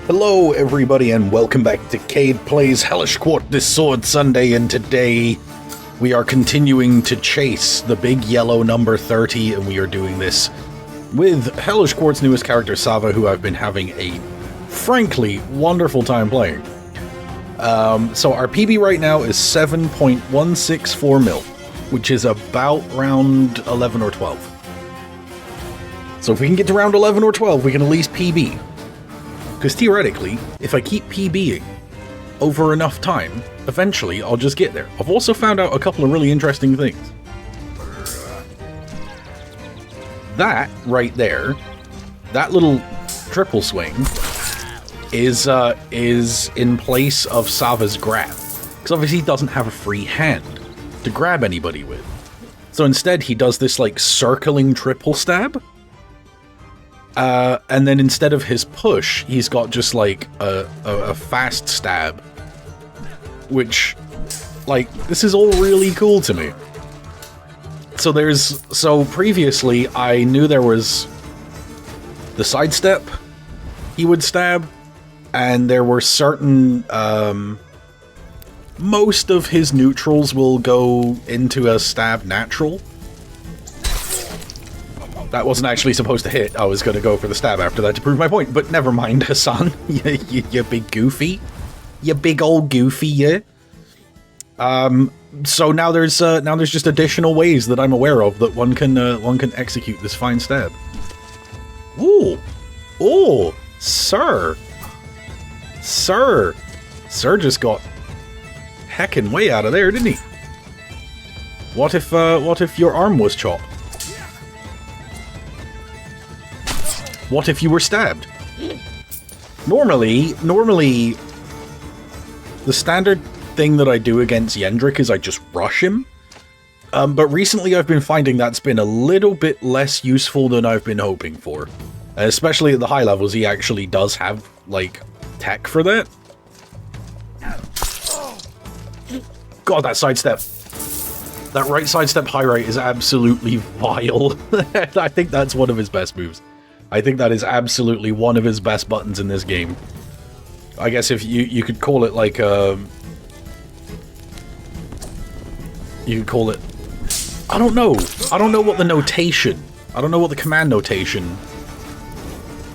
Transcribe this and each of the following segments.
Hello everybody and welcome back to Cade Plays Hellish Quart this Sword Sunday, and today we are continuing to chase the big yellow number 30, and we are doing this with Hellish Quart's newest character Sava, who I've been having a frankly wonderful time playing. So our PB right now is 7.164 mil, which is about round 11 or 12. So if we can get to round 11 or 12, we can at least PB. Because theoretically, if I keep PBing over enough time, eventually I'll just get there. I've also found out a couple of really interesting things. That right there, that little triple swing, is in place of Sava's grab. Because obviously he doesn't have a free hand to grab anybody with. So instead he does this like circling triple stab. And then instead of his push, he's got just like a fast stab, which, like, this is all really cool to me. So previously I knew there was the sidestep he would stab, and there were certain, most of his neutrals will go into a stab natural. That wasn't actually supposed to hit. I was going to go for the stab after that to prove my point, but never mind, Hassan. You big goofy. You big old goofy, yeah. So now there's just additional ways that I'm aware of that one can execute this fine stab. Ooh. Oh, sir. Sir just got heckin' way out of there, didn't he? What if your arm was chopped? What if you were stabbed? Normally, the standard thing that I do against Yendrik is I just rush him. But recently I've been finding that's been a little bit less useful than I've been hoping for. Especially at the high levels, he actually does have, like, tech for that. God, that sidestep. That right sidestep high right is absolutely vile. I think that's one of his best moves. I think that is absolutely one of his best buttons in this game. I guess if you could call it like you could call it, I don't know what the notation, I don't know what the command notation.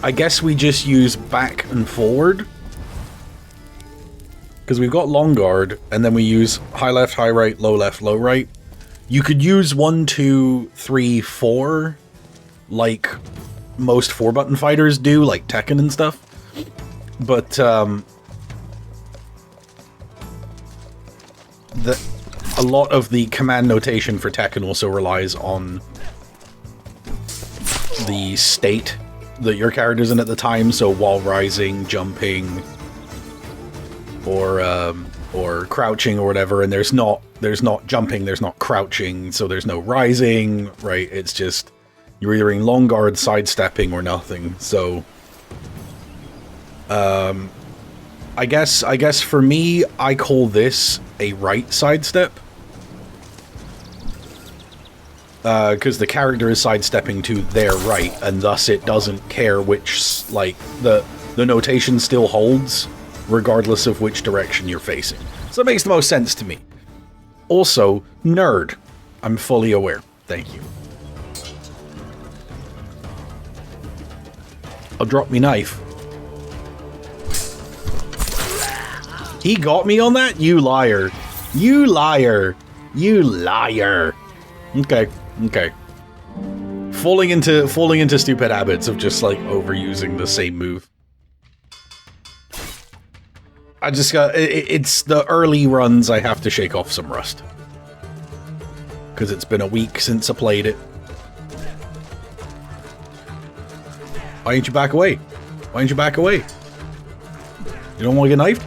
I guess we just use back and forward, because we've got long guard, and then we use high left, high right, low left, low right. You could use 1, 2, 3, 4, like most 4-button fighters do, like Tekken and stuff. But a lot of the command notation for Tekken also relies on the state that your character's in at the time. So wall rising, jumping, or crouching or whatever, and there's not jumping, there's not crouching, so there's no rising, right? It's just you're either in long guard, sidestepping, or nothing. So, I guess for me, I call this a right sidestep, because the character is sidestepping to their right, and thus it doesn't care which, like, the notation still holds, regardless of which direction you're facing. So it makes the most sense to me. Also, nerd. I'm fully aware. Thank you. I'll drop me knife. He got me on that? You liar. You liar. You liar. Okay. Falling into stupid habits of just, like, overusing the same move. I just got... It's the early runs I have to shake off some rust. Because it's been a week since I played it. Why ain't you back away? Why ain't you back away? You don't want to get knifed?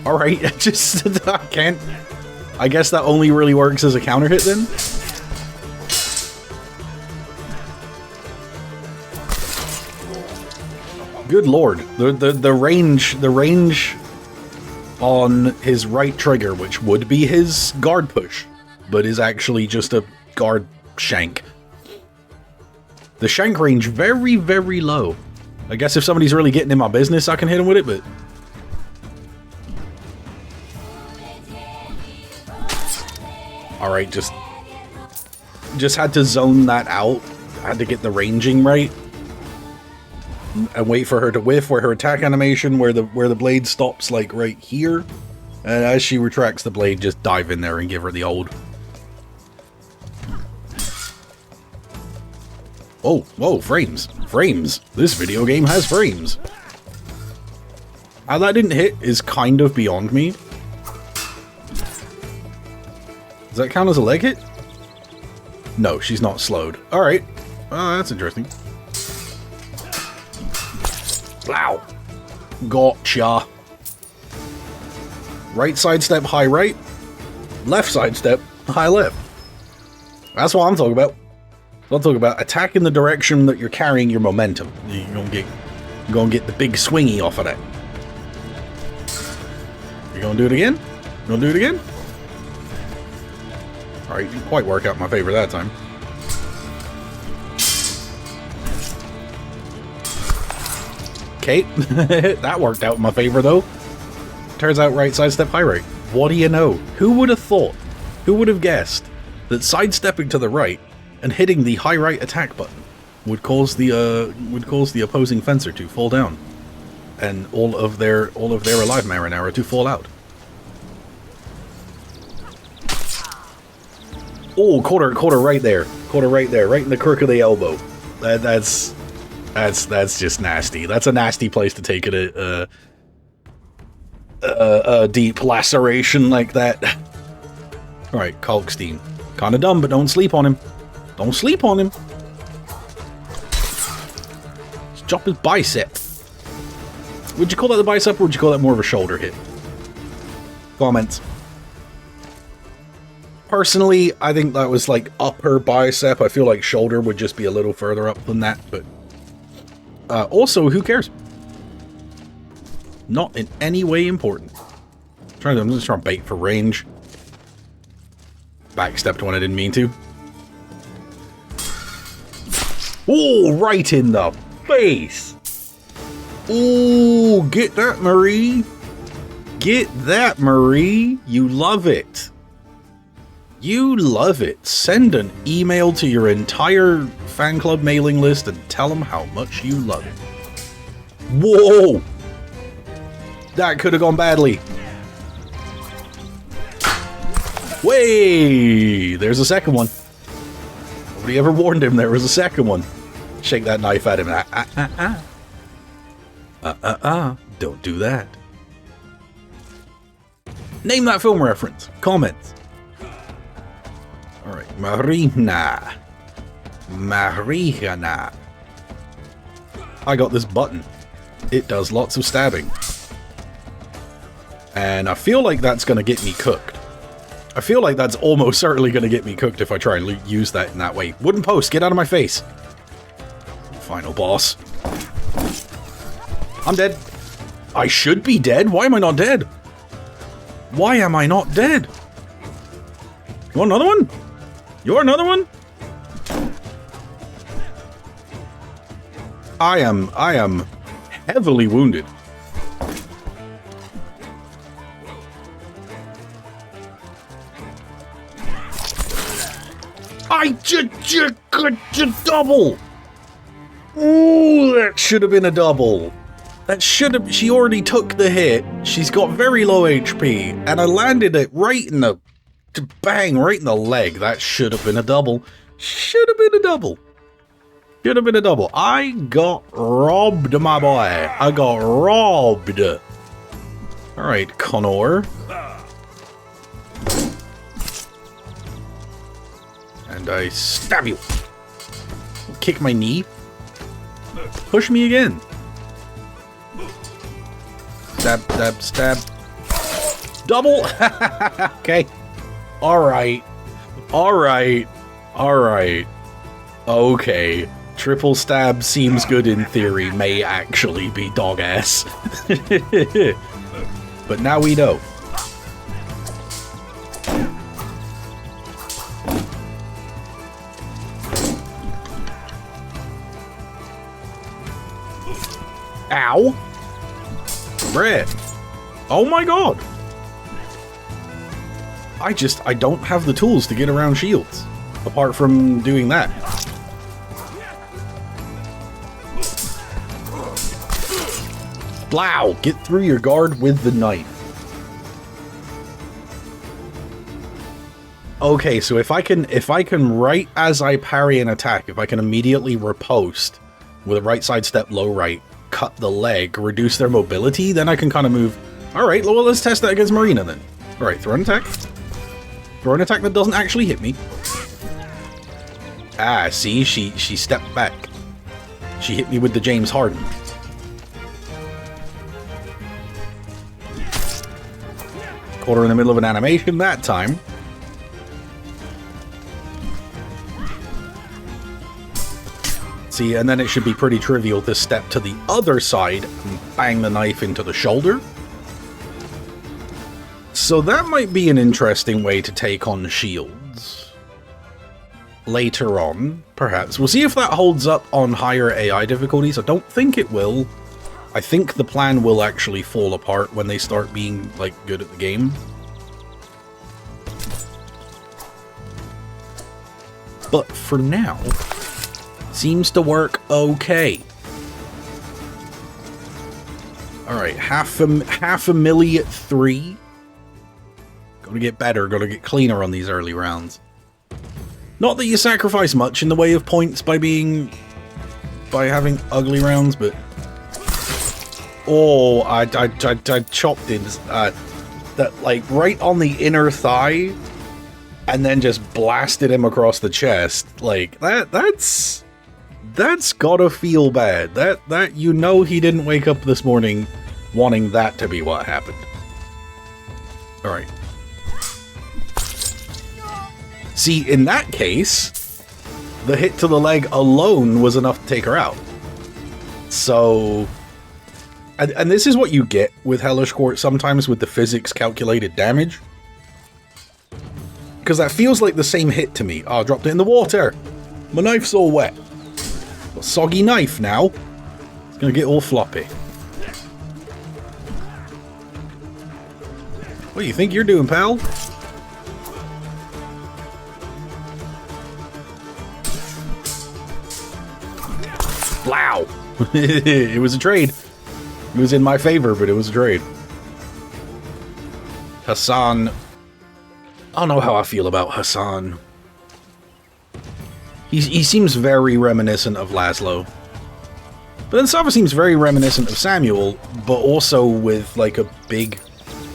Alright, just... I can't... I guess that only really works as a counter hit then? Good lord. The range on his right trigger, which would be his guard push, but is actually just a guard shank, The shank range very, very low. I guess if somebody's really getting in my business, I can hit him with it, but... Alright, just had to zone that out. I had to get the ranging right. And wait for her to whiff, where her attack animation, where the blade stops, like, right here. And as she retracts the blade, just dive in there and give her the old... Oh, whoa, frames. Frames. This video game has frames. How that didn't hit is kind of beyond me. Does that count as a leg hit? No, she's not slowed. Alright. That's interesting. Wow. Gotcha. Right side step, high right. Left side step, high left. That's what I'm talking about. I'm talking about attack in the direction that you're carrying your momentum. You're gonna get the big swingy off of that. You gonna do it again? You gonna do it again? Alright, you didn't quite work out in my favor that time. Okay, that worked out in my favor though. Turns out right side step, high right. What do you know? Who would have thought? Who would have guessed that sidestepping to the right and hitting the high right attack button would cause the opposing fencer to fall down, and all of their alive marinara to fall out. Oh, quarter right there, right in the crook of the elbow. That's just nasty. That's a nasty place to take it. A deep laceration like that. All right, Kalkstein, kind of dumb, but don't sleep on him. Don't sleep on him. Let's chop his bicep. Would you call that the bicep, or would you call that more of a shoulder hit? Comments. Personally, I think that was like upper bicep. I feel like shoulder would just be a little further up than that, but also, who cares? Not in any way important. I'm just trying to bait for range. Backstepped when I didn't mean to. Oh, right in the face. Oh, get that, Marie. Get that, Marie. You love it. You love it. Send an email to your entire fan club mailing list and tell them how much you love it. Whoa. That could have gone badly. Way. There's a second one. Nobody ever warned him there was a second one. Shake that knife at him. Don't do that. Name that film reference. Comments. Alright. Marina. I got this button. It does lots of stabbing. And I feel like that's going to get me cooked. I feel like that's almost certainly going to get me cooked if I try and use that in that way. Wooden post, get out of my face. Final boss. I'm dead. I should be dead. Why am I not dead? Why am I not dead? You want another one? You want another one? I am heavily wounded. I just double. Ooh, that should have been a double. That should have. She already took the hit. She's got very low HP, and I landed it right in the bang, right in the leg. That should have been a double. Should have been a double. Should have been a double. I got robbed, my boy. I got robbed. All right, Connor. And I stab you. Kick my knee. Push me again. Stab, stab, stab. Double. Okay. Alright. Alright. Alright. Okay. Triple stab seems good in theory, may actually be dog ass. But now we know. Ow! Brett! Oh my god! I don't have the tools to get around shields. Apart from doing that. Blow! Get through your guard with the knife. Okay, so if I can right as I parry an attack, if I can immediately riposte with a right side step, low right, cut the leg, reduce their mobility, then I can kind of move. Alright, well, let's test that against Marina then. Alright, throw an attack. Throw an attack that doesn't actually hit me. Ah, see, she stepped back. She hit me with the James Harden. Caught her in the middle of an animation that time. See, and then it should be pretty trivial to step to the other side and bang the knife into the shoulder. So that might be an interesting way to take on shields. Later on, perhaps. We'll see if that holds up on higher AI difficulties. I don't think it will. I think the plan will actually fall apart when they start being, like, good at the game. But for now, seems to work okay. Alright, half a milli at 3. Gotta get better, gotta get cleaner on these early rounds. Not that you sacrifice much in the way of points by having ugly rounds, but... Oh, I chopped in that, like, right on the inner thigh, and then just blasted him across the chest. Like, that's gotta feel bad. That you know he didn't wake up this morning wanting that to be what happened. Alright. See, in that case, the hit to the leg alone was enough to take her out. So... And this is what you get with Hellish Quart sometimes with the physics calculated damage. Because that feels like the same hit to me. Oh, I dropped it in the water. My knife's all wet. Got a soggy knife now. It's gonna get all floppy. What do you think you're doing, pal? Wow! It was a trade. It was in my favor, but it was a trade. Hassan. I don't know how I feel about Hassan. He seems very reminiscent of Laszlo. But then Sava seems very reminiscent of Samuel, but also with, like, a big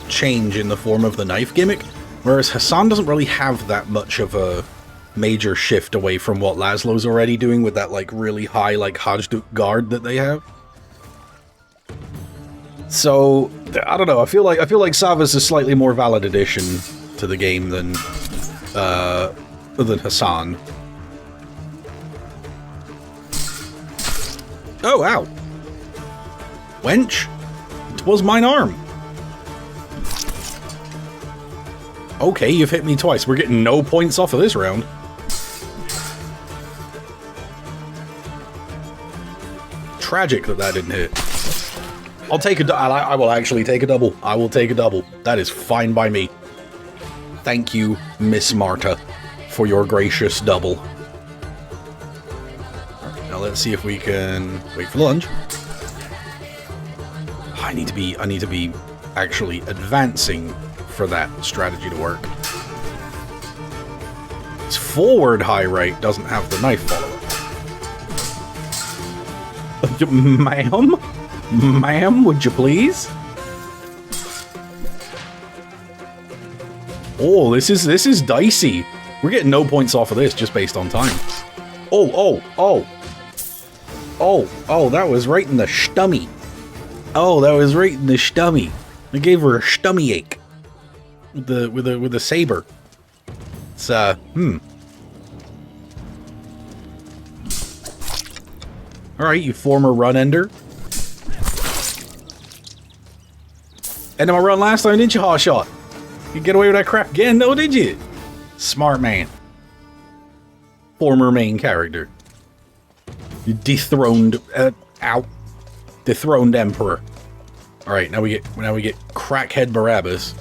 change in the form of the knife gimmick. Whereas Hassan doesn't really have that much of a major shift away from what Laszlo's already doing with that, like, really high, like, Hajduk guard that they have. So, I don't know, I feel like Sava's a slightly more valid addition to the game than Hassan. Oh, ow. Wench? It was mine arm. Okay, you've hit me twice. We're getting no points off of this round. Tragic that didn't hit. I'll take a... I will actually take a double. I will take a double. That is fine by me. Thank you, Miss Marta, for your gracious double. Right, now let's see if we can wait for lunge. I need to be actually advancing for that strategy to work. This forward high right doesn't have the knife follow-up. Ma'am? Ma'am, would you please? Oh, this is dicey. We're getting no points off of this just based on time. Oh, that was right in the stummy. Oh, that was right in the stummy. I gave her a stummy ache. With the saber. It's Alright, you former run ender. Ended my run last time, didn't you, Hot Shot? You get away with that crap again, though, did you? Smart man. Former main character. You dethroned... ow. Dethroned Emperor. Alright, now we get Crackhead Barabbas.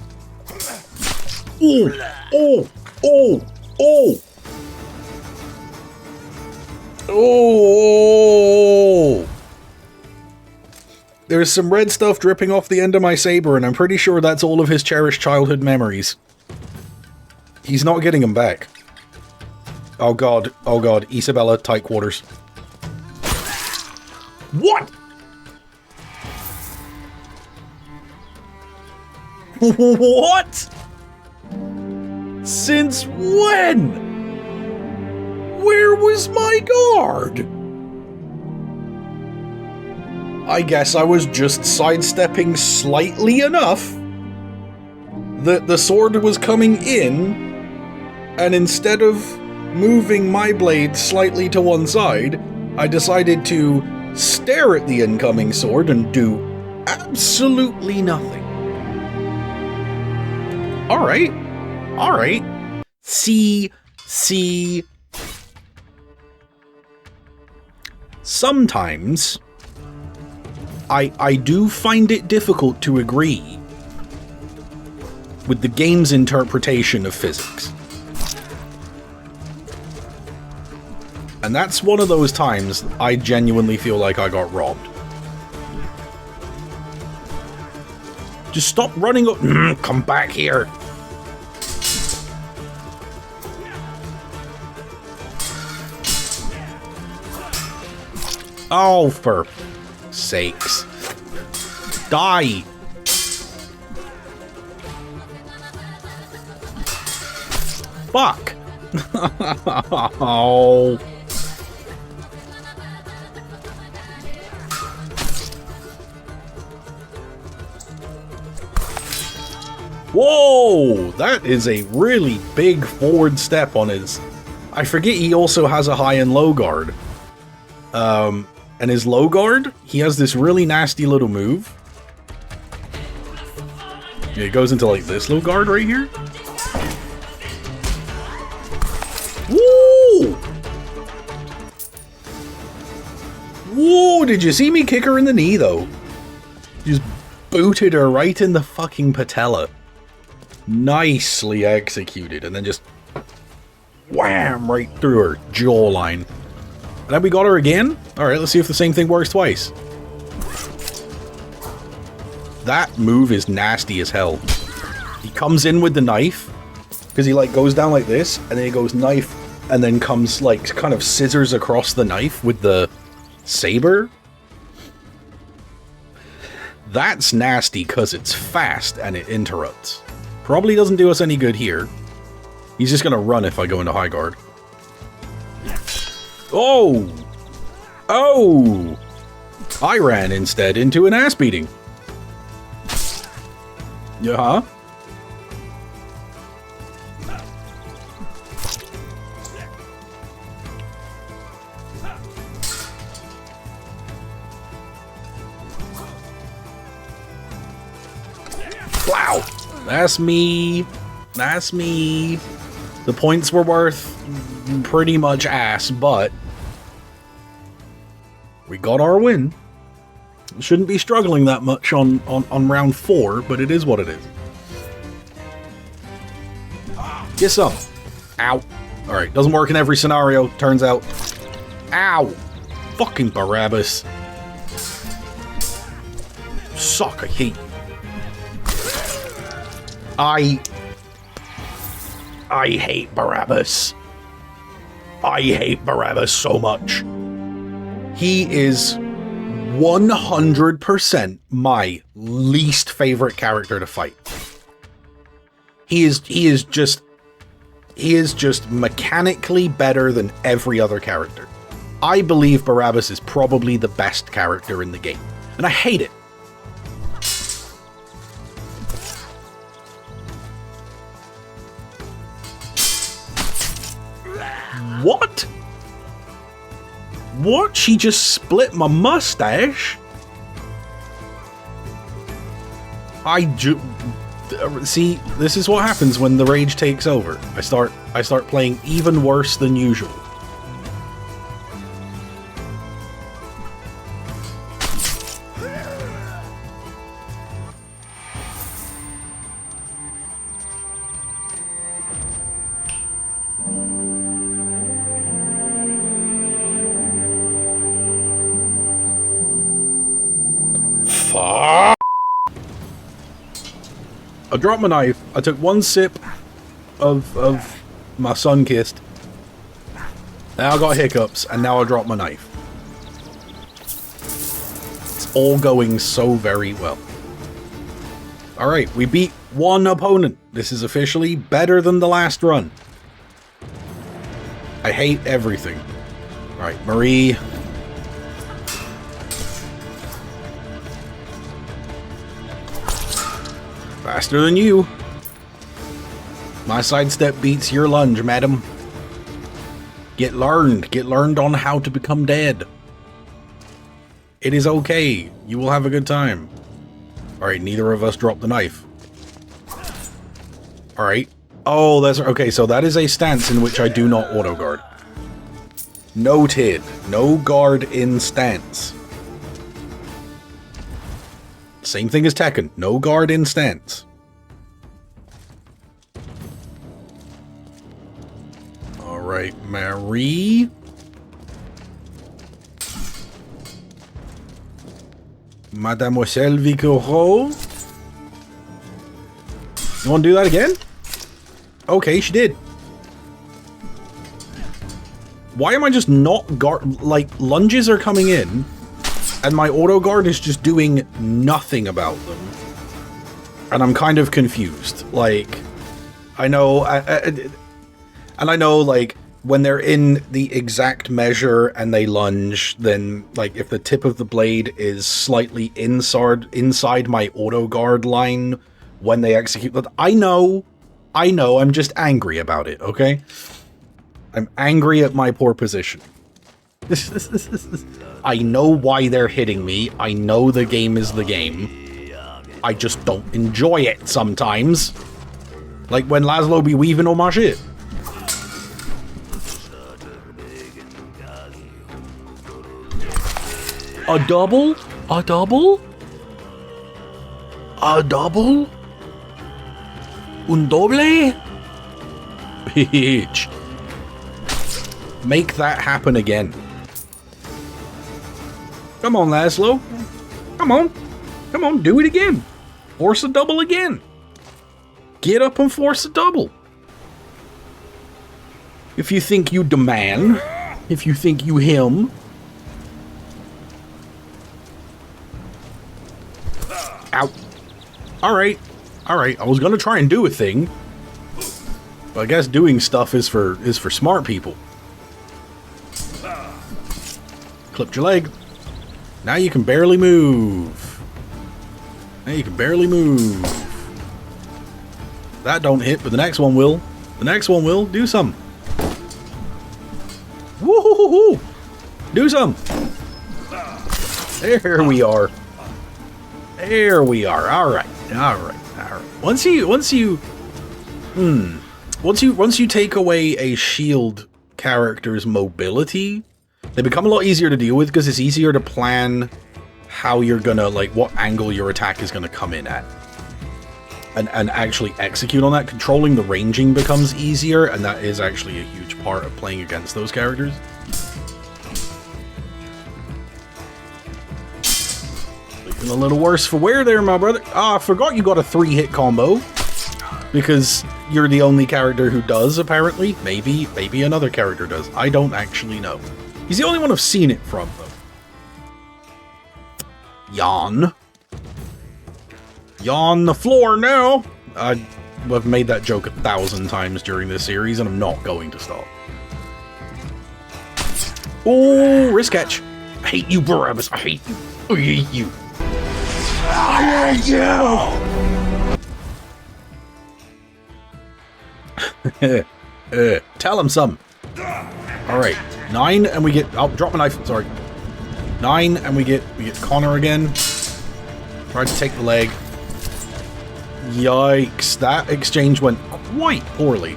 Oh! Oh! Oh! Oh! Oh! There's some red stuff dripping off the end of my saber, and I'm pretty sure that's all of his cherished childhood memories. He's not getting them back. Oh god, Isabella, tight quarters. What? What? Since when? Where was my guard? I guess I was just sidestepping slightly enough that the sword was coming in, and instead of moving my blade slightly to one side, I decided to stare at the incoming sword and do absolutely nothing. Alright. Alright. See. Sometimes I do find it difficult to agree with the game's interpretation of physics. And that's one of those times I genuinely feel like I got robbed. Just stop running up. Come back here. Oh, for sakes. Die. Fuck. Oh. Whoa! That is a really big forward step on his... I forget he also has a high and low guard. And his low guard, he has this really nasty little move. Yeah, it goes into like this low guard right here. Woo! Whoa, did you see me kick her in the knee though? Just booted her right in the fucking patella. Nicely executed, and then just wham right through her jawline. And then we got her again? Alright, let's see if the same thing works twice. That move is nasty as hell. He comes in with the knife, because he like goes down like this, and then he goes knife, and then comes like kind of scissors across the knife with the saber. That's nasty because it's fast and it interrupts. Probably doesn't do us any good here. He's just gonna run if I go into high guard. Oh! Oh! I ran instead into an ass beating. Yeah? Wow! That's me. That's me. The points were worth pretty much ass, but we got our win. Shouldn't be struggling that much on round 4, but it is what it is. Get some. Ow. Alright, doesn't work in every scenario, turns out. Ow. Fucking Barabbas. Suck, I hate you. I hate Barabbas. I hate Barabbas so much. He is 100% my least favorite character to fight. He is just mechanically better than every other character. I believe Barabbas is probably the best character in the game, and I hate it. What? What? She just split my mustache? See, this is what happens when the rage takes over. I start playing even worse than usual. Fuck! I dropped my knife. I took one sip of my sun-kissed. Now I got hiccups, and now I dropped my knife. It's all going so very well. Alright, we beat one opponent. This is officially better than the last run. I hate everything. Alright, Marie. Faster than you. My sidestep beats your lunge, madam. Get learned on how to become dead. It is okay. You will have a good time. Alright, neither of us dropped the knife. Alright. Oh, that's okay, so that is a stance in which I do not auto-guard. Noted. No guard in stance. Same thing as Tekken. No guard in stance. Alright, Marie. Mademoiselle Vicoro. You want to do that again? Okay, she did. Why am I just not guard? Like, lunges are coming in, and my auto guard is just doing nothing about them. And I'm kind of confused. Like, I know, and I know, like, when they're in the exact measure and they lunge, then, like, if the tip of the blade is slightly inside my auto guard line when they execute that, I know, I'm just angry about it, okay? I'm angry at my poor position. I know why they're hitting me. I know the game is the game. I just don't enjoy it sometimes. Like when Laszlo be weaving on my shit. A double? A double? A double? Un doble? Bitch. Make that happen again. Come on, Laszlo. Come on. Come on, do it again. Force a double again. Get up and force a double. If you think you demand, if you think you him. Ow. Alright. Alright, I was gonna try and do a thing. But I guess doing stuff is for smart people. Clipped your leg. Now you can barely move. Now you can barely move. That don't hit, but the next one will. The next one will. Do some. Woo-hoo-hoo-hoo! Do some. There we are. There we are. All right. All right. All right. Once you take away a shield character's mobility, they become a lot easier to deal with because it's easier to plan how you're gonna, like, what angle your attack is gonna come in at. And actually execute on that. Controlling the ranging becomes easier, and that is actually a huge part of playing against those characters. Looking a little worse for wear there, my brother. Ah, I forgot you got a 3-hit combo. Because you're the only character who does, apparently. Maybe another character does. I don't actually know. He's the only one I've seen it from, though. Yawn. Yawn the floor now! I've made that joke 1,000 times during this series, and I'm not going to stop. Oh, wrist catch. I hate you, Barabbas. I hate you. I hate you. I hate you! Tell him some. Alright. 9, and we get... Oh, drop my knife. Sorry. 9, and we get Connor again. Tried to take the leg. Yikes. That exchange went quite poorly.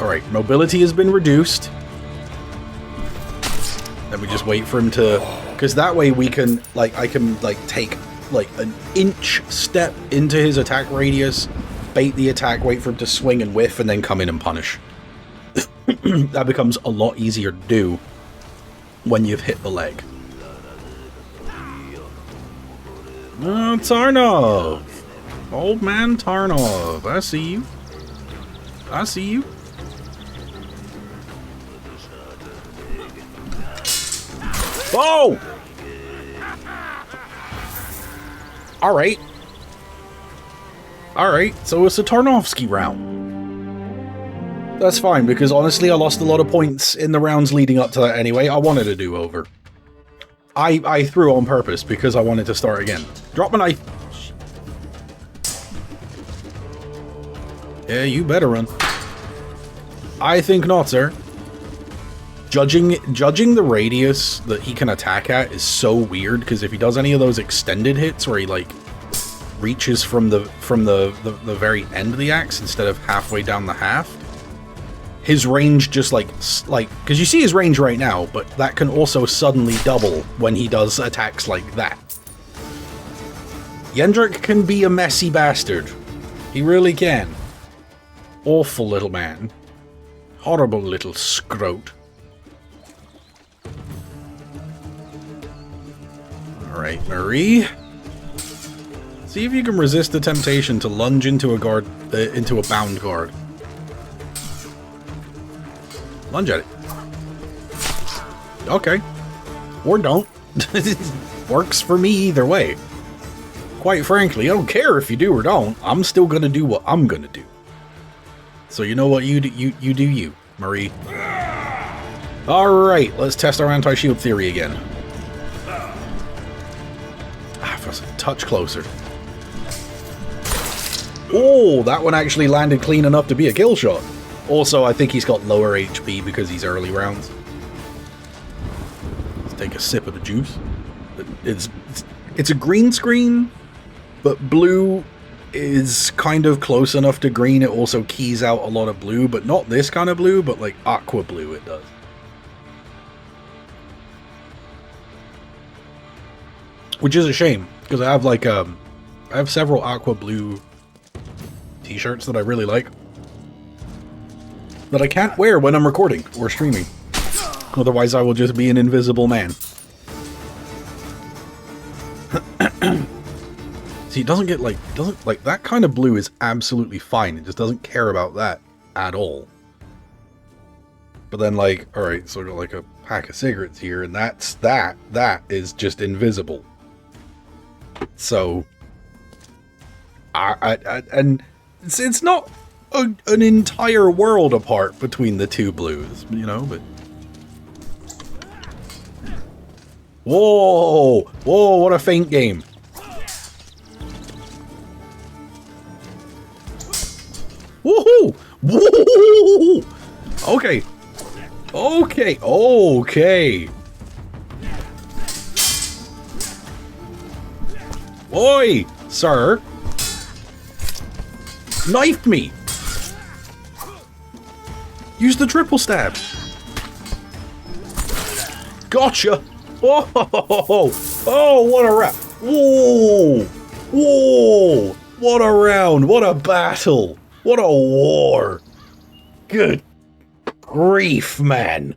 Alright, mobility has been reduced. Then we just wait for him to... Because that way we can, like, I can, like, take, like, an inch step into his attack radius, bait the attack, wait for him to swing and whiff, and then come in and punish. That becomes a lot easier to do when you've hit the leg. Tarnov! Old man Tarnov, I see you. I see you. Oh! Alright. Alright, so it's a Tarnovsky round. That's fine, because honestly I lost a lot of points in the rounds leading up to that anyway. I wanted a do-over. I threw on purpose because I wanted to start again. Drop my knife. Yeah, you better run. I think not, sir. Judging the radius that he can attack at is so weird, because if he does any of those extended hits where he like reaches from the very end of the axe instead of halfway down the haft, his range just like because you see his range right now, but that can also suddenly double when he does attacks like that. Yendrik can be a messy bastard. He really can. Awful little man. Horrible little scrote. Alright, Marie. See if you can resist the temptation to lunge into a bound guard. Lunge at it. Okay. Or don't. Works for me either way. Quite frankly, I don't care if you do or don't. I'm still gonna do what I'm gonna do. So you know what you do, Marie. Alright, let's test our anti-shield theory again. If I was a touch closer. Oh, that one actually landed clean enough to be a kill shot. Also, I think he's got lower HP because he's early rounds. Let's take a sip of the juice. It's a green screen, but blue is kind of close enough to green. It also keys out a lot of blue, but not this kind of blue, but like aqua blue it does. Which is a shame, because I have like I have several aqua blue t-shirts that I really like that I can't wear when I'm recording or streaming. Otherwise I will just be an invisible man. See, it doesn't get like, that kind of blue is absolutely fine. It just doesn't care about that at all. But then like, alright, so I got like a pack of cigarettes here, and that is just invisible. So, and it's not an entire world apart between the two blues, you know, but... Whoa! Whoa, what a feint game. Woohoo! Woohoo! Okay. Okay, okay. Oi, sir. Knifed me. Use the triple stab. Gotcha. Oh, what a round. Whoa. Whoa. What a round. What a battle. What a war. Good grief, man.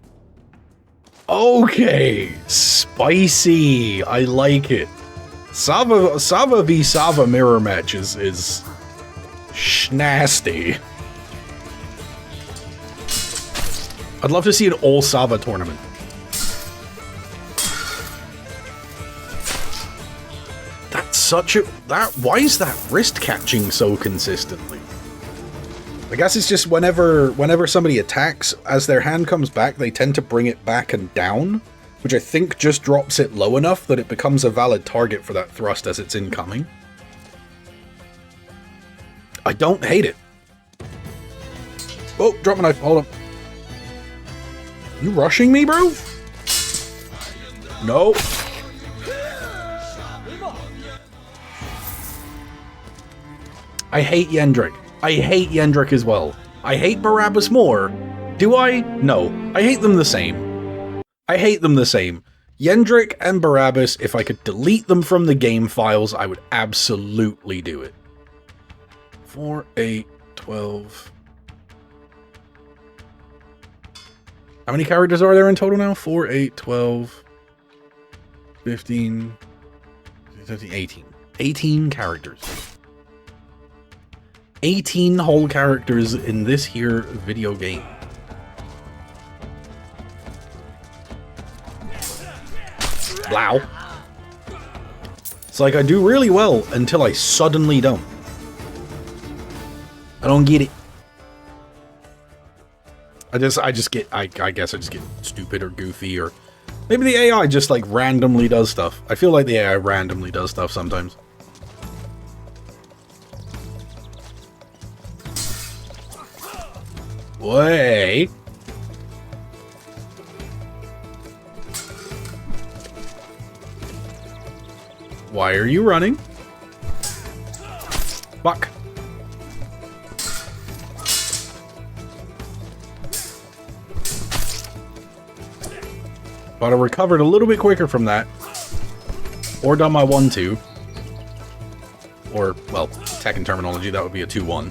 Okay. Spicy. I like it. Sava v Sava mirror match is nasty. I'd love to see an all Sava tournament. That's such a... why is that wrist catching so consistently? I guess it's just whenever somebody attacks, as their hand comes back, they tend to bring it back and down, which I think just drops it low enough that it becomes a valid target for that thrust as it's incoming. I don't hate it. Oh, drop my knife. Hold on. You rushing me, bro? No. I hate Yendrik. I hate Yendrik as well. I hate Barabbas more. Do I? No. I hate them the same. I hate them the same. Yendrik and Barabbas, if I could delete them from the game files, I would absolutely do it. 4, 8, 12... How many characters are there in total now? 4, 8, 12, 15, 18. 18 characters. 18 whole characters in this here video game. Blow. It's like I do really well until I suddenly don't. I don't get it. I guess I just get stupid or goofy, or maybe the AI just like randomly does stuff. I feel like the AI randomly does stuff sometimes. Wait. Why are you running? Fuck. But I recovered a little bit quicker from that. Or done my 1-2. Or, well, Tekken terminology, that would be a 2-1.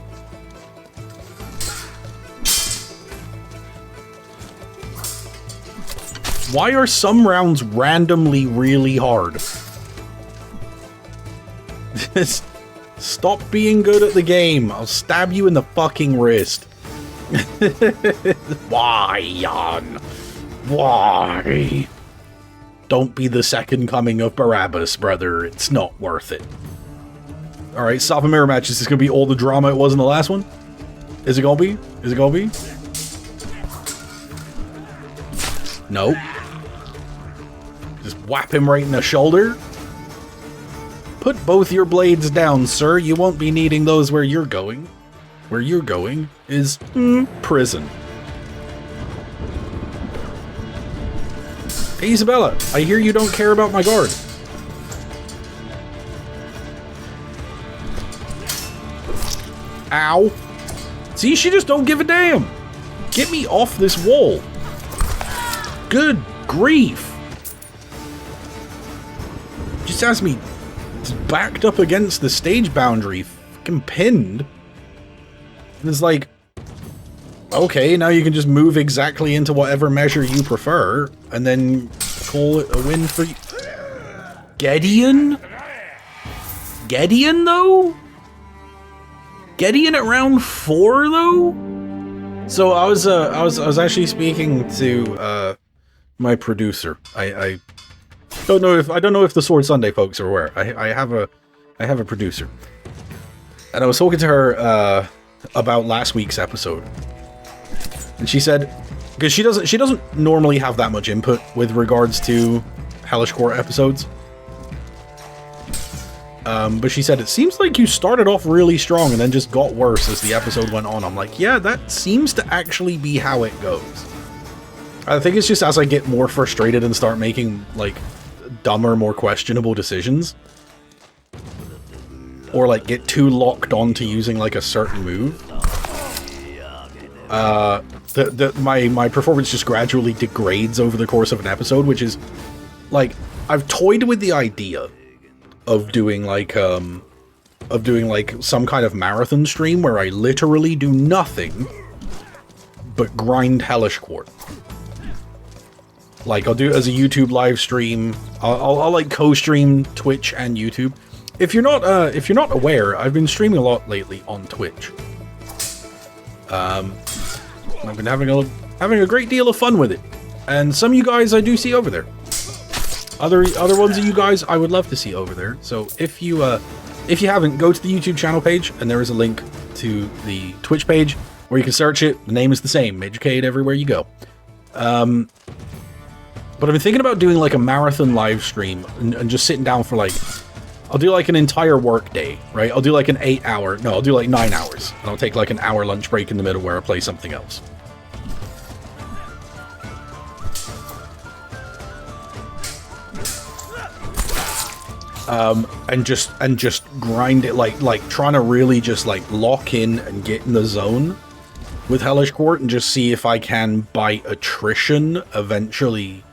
Why are some rounds randomly really hard? Stop being good at the game. I'll stab you in the fucking wrist. Why, Jan? Why? Don't be the second coming of Barabbas, brother. It's not worth it. Alright, Sava mirror match. Is this gonna be all the drama it was in the last one? Is it gonna be? Is it gonna be? No. Just whap him right in the shoulder. Put both your blades down, sir. You won't be needing those where you're going. Where you're going is prison. Hey, Isabella, I hear you don't care about my guard. Ow. See, she just don't give a damn. Get me off this wall. Good grief. Just has me backed up against the stage boundary, fucking pinned. And it's like, okay, now you can just move exactly into whatever measure you prefer, and then call it a win for you. Gideon? Gideon, though? Gideon at round 4, though? So I was actually speaking to my producer. I don't know if the Sword Sunday folks are aware. I have a producer, and I was talking to her about last week's episode. And she said, because she doesn't normally have that much input with regards to Hellish Quart episodes. But she said, it seems like you started off really strong and then just got worse as the episode went on. I'm like, yeah, that seems to actually be how it goes. I think it's just as I get more frustrated and start making, like, dumber, more questionable decisions, or, like, get too locked on to using, like, a certain move, my performance just gradually degrades over the course of an episode, which is, like, I've toyed with the idea of doing, like, some kind of marathon stream where I literally do nothing but grind Hellish Quart. Like, I'll do it as a YouTube live stream. I'll like co-stream Twitch and YouTube. If you're not aware, I've been streaming a lot lately on Twitch. I've been having a great deal of fun with it, and some of you guys I do see over there. Other ones of you guys I would love to see over there. So if you haven't, go to the YouTube channel page, and there is a link to the Twitch page where you can search it. The name is the same, Majucade, everywhere you go. But I've been thinking about doing like a marathon live stream and just sitting down for like, I'll do like an entire work day, right? I'll do like I'll do like 9 hours. And I'll take like an hour lunch break in the middle where I play something else. And just grind it, like trying to really just like lock in and get in the zone with Hellish Quart and just see if I can, by attrition, eventually,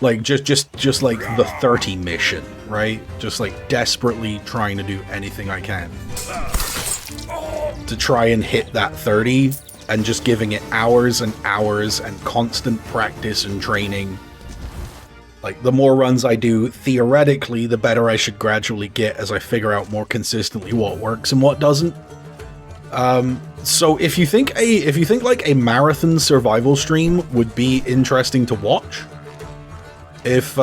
like just like the 30 mission, right? Just like desperately trying to do anything I can to try and hit that 30, and just giving it hours and hours and constant practice and training Like, the more runs I do, theoretically, the better I should gradually get as I figure out more consistently what works and what doesn't. So if you think like a marathon survival stream would be interesting to watch, if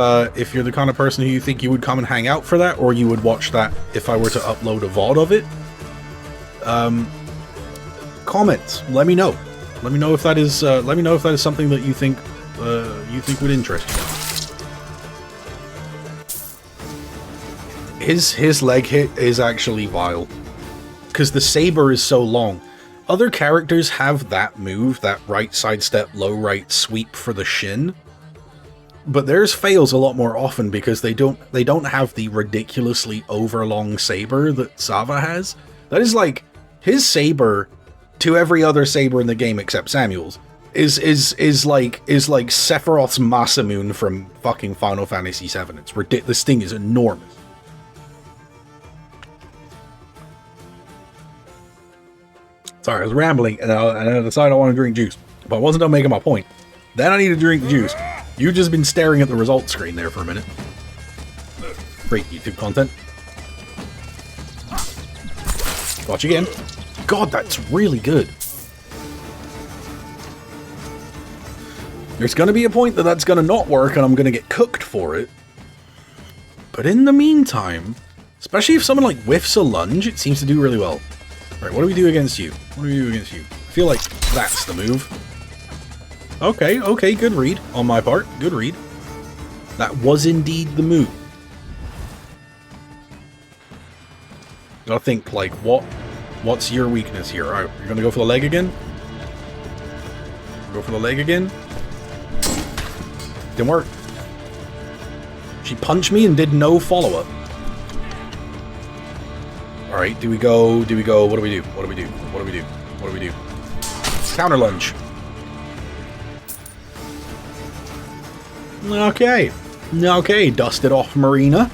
you're the kind of person who you think you would come and hang out for that, or you would watch that if I were to upload a VOD of it, comments. Let me know. Let me know if that is something that you think would interest you. His leg hit is actually vile, because the saber is so long. Other characters have that move, that right sidestep, low right sweep for the shin, but theirs fails a lot more often because they don't have the ridiculously overlong saber that Sava has. That is like his saber to every other saber in the game except Samuel's is like Sephiroth's Masamune from fucking Final Fantasy VII. It's ridiculous. This thing is enormous. Sorry, I was rambling, and I decided I want to drink juice, but I wasn't done making my point. Then I need to drink the juice. You've just been staring at the results screen there for a minute. Great YouTube content. Watch again. God, that's really good. There's going to be a point that that's going to not work, and I'm going to get cooked for it. But in the meantime, especially if someone like whiffs a lunge, it seems to do really well. Right, what do we do against you? What do we do against you? I feel like that's the move. Okay, okay, good read on my part. Good read. That was indeed the move. Gotta think, like, what's your weakness here? Alright, you're gonna go for the leg again? Go for the leg again? Didn't work. She punched me and did no follow-up. Alright, do we go, what do we do? What do we do? What do we do? What do we do? Counter lunge. Okay. Okay, dusted off Marina.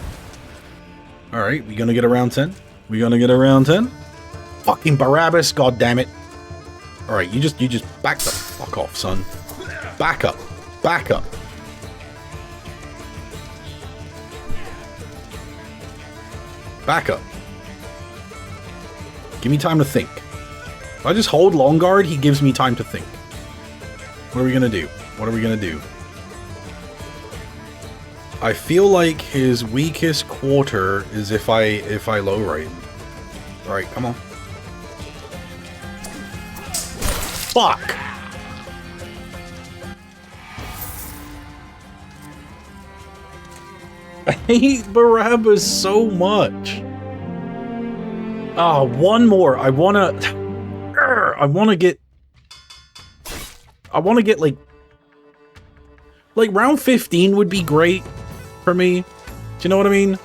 Alright, we gonna get around 10? We gonna get around 10? Fucking Barabbas, god damn it. Alright, you just back the fuck off, son. Back up. Back up. Back up. Give me time to think. If I just hold long guard, he gives me time to think. What are we gonna do? What are we gonna do? I feel like his weakest quarter is if I low right. Alright, come on. Fuck! I hate Barabbas so much. Oh, one more. I wanna get like round 15 would be great for me. Do you know what I mean?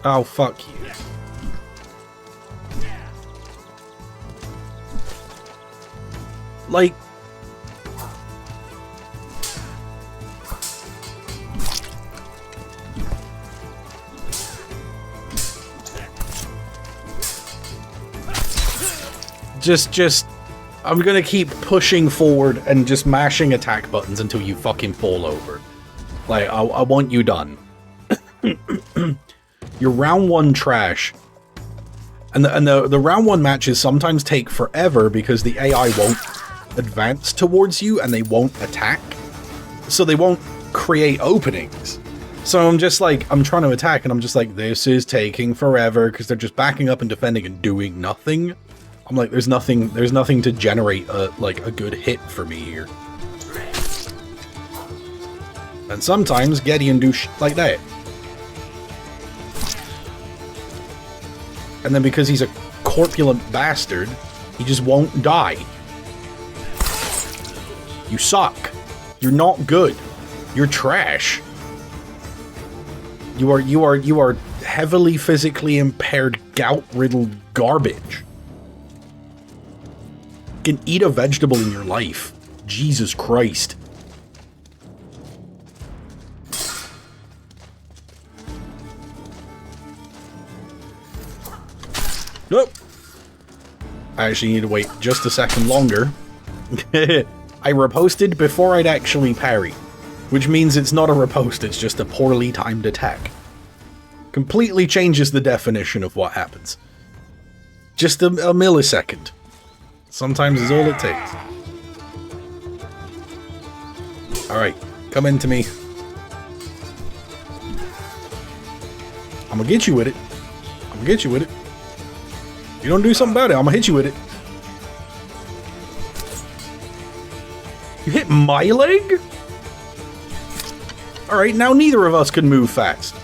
Oh, fuck you. Like, just, I'm gonna keep pushing forward and just mashing attack buttons until you fucking fall over. Like, I want you done. Your round one trash. And the round one matches sometimes take forever because the AI won't advance towards you and they won't attack. So they won't create openings. So I'm just like, I'm trying to attack and I'm just like, this is taking forever because they're just backing up and defending and doing nothing. I'm like, there's nothing to generate a good hit for me here. And sometimes Gideon do shit like that. And then because he's a corpulent bastard, he just won't die. You suck. You're not good. You're trash. You are heavily physically impaired, gout-riddled garbage. You can eat a vegetable in your life. Jesus Christ. Nope. I actually need to wait just a second longer. I riposted before I'd actually parry, which means it's not a riposte, it's just a poorly timed attack. Completely changes the definition of what happens. Just a millisecond. Sometimes is all it takes. Alright, come into me. I'm gonna get you with it. I'm gonna get you with it. You don't do something about it, I'm gonna hit you with it. You hit my leg? Alright, now neither of us can move fast.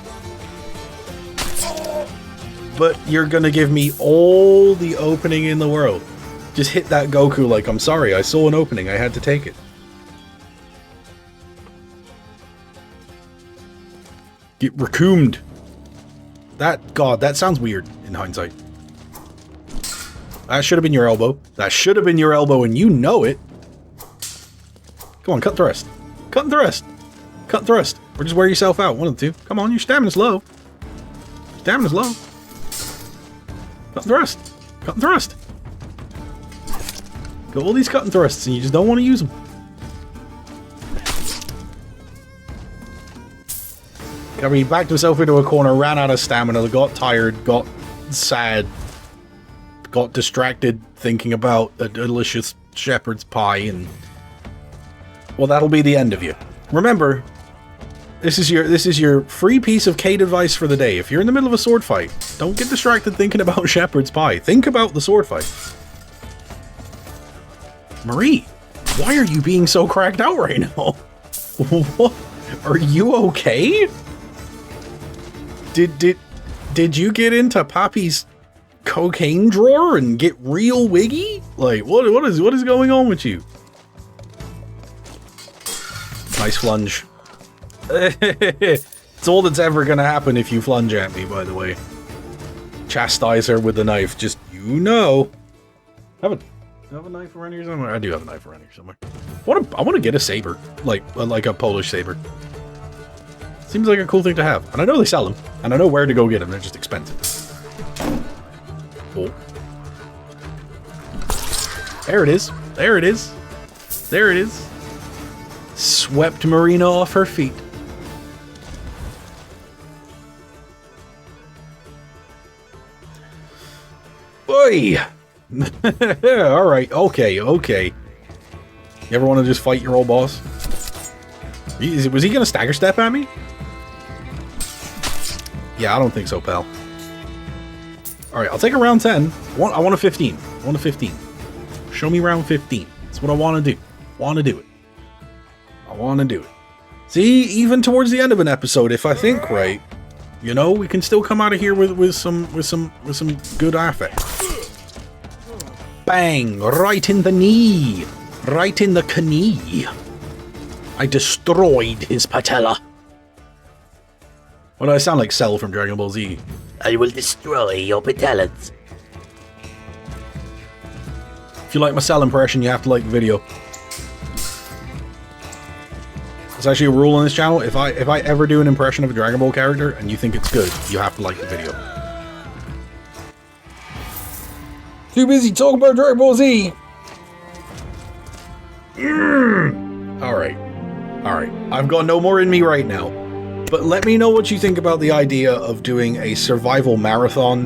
But you're gonna give me all the opening in the world. Just hit that Goku like, I'm sorry, I saw an opening, I had to take it. Get recombed. God, that sounds weird in hindsight. That should have been your elbow. That should have been your elbow and you know it. Come on, cut thrust. Cut and thrust. Cut and thrust. Or just wear yourself out, one of the two. Come on, your stamina's low. Stamina's low. Cut and thrust. Cut and thrust. Got all these cut and thrusts and you just don't want to use them. He backed himself into a corner, ran out of stamina, got tired, got sad, got distracted thinking about a delicious shepherd's pie, and well, that'll be the end of you. Remember, this is your free piece of Cade advice for the day. If you're in the middle of a sword fight, don't get distracted thinking about shepherd's pie. Think about the sword fight. Marie, why are you being so cracked out right now? What? Are you okay? Did you get into Poppy's cocaine drawer and get real wiggy? Like, what is going on with you? Nice flunge. It's all that's ever gonna happen if you flunge at me, by the way. Chastise her with the knife, just, you know. Do I have a knife around here somewhere? I do have a knife around here somewhere. I want to get a saber, like a Polish saber. Seems like a cool thing to have. And I know they sell them. And I know where to go get them. They're just expensive. Oh. There it is. There it is. There it is. Swept Marina off her feet. Oi! Alright, okay. You ever want to just fight your old boss? Was he gonna stagger step at me? Yeah, I don't think so, pal. Alright, I'll take a round 10. I want a 15. I want a 15. Show me round 15. That's what I want to do. I want to do it. See, even towards the end of an episode, if I think right, you know, we can still come out of here with some good affect. Bang! Right in the knee! Right in the knee! I destroyed his patella. What do I sound like, Cell from Dragon Ball Z? I will destroy your patellas. If you like my Cell impression, you have to like the video. It's actually a rule on this channel. If I ever do an impression of a Dragon Ball character and you think it's good, you have to like the video. Too busy talking about Dragon Ball Z. Alright. I've got no more in me right now. But let me know what you think about the idea of doing a survival marathon.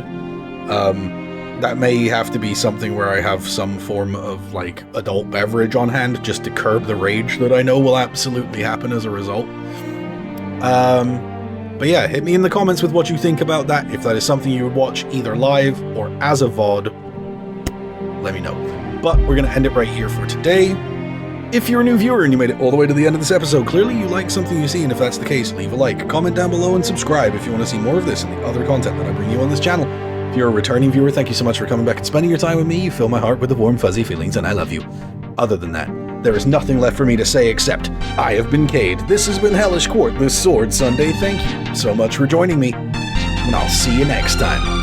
That may have to be something where I have some form of, like, adult beverage on hand just to curb the rage that I know will absolutely happen as a result. But yeah, hit me in the comments with what you think about that. If that is something you would watch either live or as a VOD, let me know. But we're going to end it right here for today. If you're a new viewer and you made it all the way to the end of this episode, clearly you like something you see, and if that's the case, leave a like, comment down below, and subscribe if you want to see more of this and the other content that I bring you on this channel. If you're a returning viewer, thank you so much for coming back and spending your time with me. You fill my heart with the warm, fuzzy feelings, and I love you. Other than that, there is nothing left for me to say except, I have been Cade. This has been Hellish Quart, this Sword Sunday. Thank you so much for joining me, and I'll see you next time.